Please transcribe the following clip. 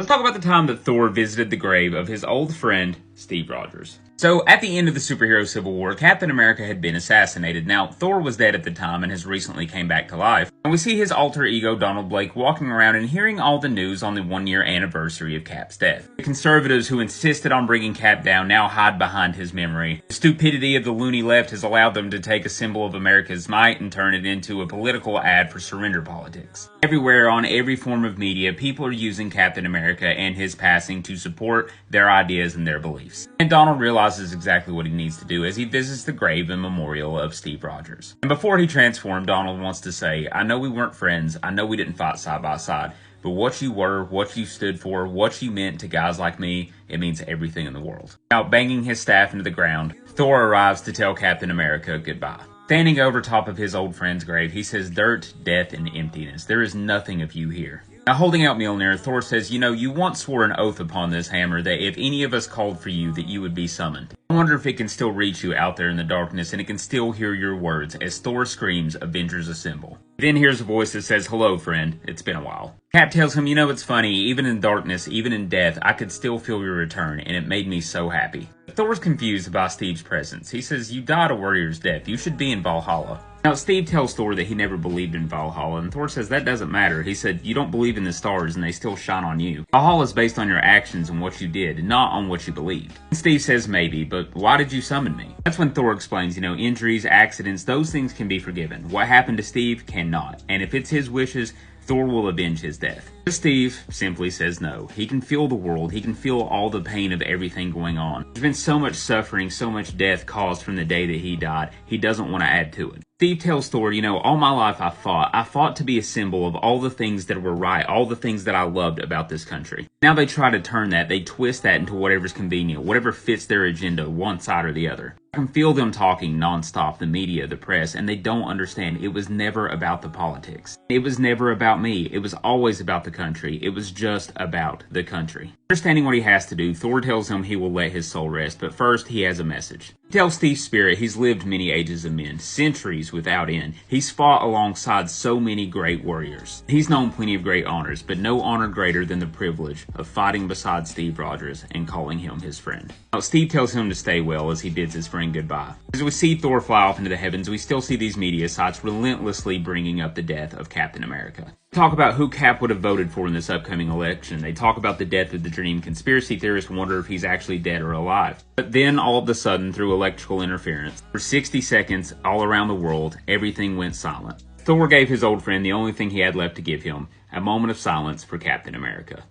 Let's talk about the time that Thor visited the grave of his old friend, Steve Rogers. So, at the end of the superhero Civil War, Captain America had been assassinated. Now, Thor was dead at the time and has recently came back to life. And we see his alter ego, Donald Blake, walking around and hearing all the news on the one-year anniversary of Cap's death. The conservatives who insisted on bringing Cap down now hide behind his memory. The stupidity of the loony left has allowed them to take a symbol of America's might and turn it into a political ad for surrender politics. Everywhere, on every form of media, people are using Captain America and his passing to support their ideas and their beliefs. And Donald realizes exactly what he needs to do as he visits the grave and memorial of Steve Rogers. And before he transformed, Donald wants to say, I know we weren't friends, I know we didn't fight side by side, but what you were, what you stood for, what you meant to guys like me, it means everything in the world. Now, banging his staff into the ground, Thor arrives to tell Captain America goodbye. Standing over top of his old friend's grave, he says, dirt, death, and emptiness. There is nothing of you here. Now, holding out Mjolnir, Thor says, you once swore an oath upon this hammer that if any of us called for you, that you would be summoned. I wonder if it can still reach you out there in the darkness and it can still hear your words as Thor screams, Avengers Assemble. He then hears a voice that says, hello, friend. It's been a while. Cap tells him, it's funny, even in darkness, even in death, I could still feel your return, and it made me so happy. Thor's confused by Steve's presence. He says, you died a warrior's death. You should be in Valhalla. Now, Steve tells Thor that he never believed in Valhalla, and Thor says that doesn't matter. He said, you don't believe in the stars, and they still shine on you. Valhalla is based on your actions and what you did, not on what you believed. And Steve says maybe, but why did you summon me? That's when Thor explains, injuries, accidents, those things can be forgiven. What happened to Steve cannot. And if it's his wishes, Thor will avenge his death. But Steve simply says no. He can feel the world. He can feel all the pain of everything going on. There's been so much suffering, so much death caused from the day that he died. He doesn't want to add to it. Steve tells Thor, all my life I fought to be a symbol of all the things that were right, all the things that I loved about this country. Now they try to turn that, they twist that into whatever's convenient, whatever fits their agenda, one side or the other. I can feel them talking nonstop, the media, the press, and they don't understand it was never about the politics. It was never about me. It was always about the country. It was just about the country. Understanding what he has to do, Thor tells him he will let his soul rest, but first he has a message. He tells Steve's spirit he's lived many ages of men, centuries without end. He's fought alongside so many great warriors. He's known plenty of great honors, but no honor greater than the privilege of fighting beside Steve Rogers and calling him his friend. Now, Steve tells him to stay well as he bids his friend goodbye. As we see Thor fly off into the heavens, we still see these media sites relentlessly bringing up the death of Captain America. They talk about who Cap would have voted for in this upcoming election. They talk about the death of the Dream. Conspiracy theorists wonder if he's actually dead or alive. But then all of a sudden, through electrical interference, for 60 seconds all around the world, everything went silent. Thor gave his old friend the only thing he had left to give him, a moment of silence for Captain America.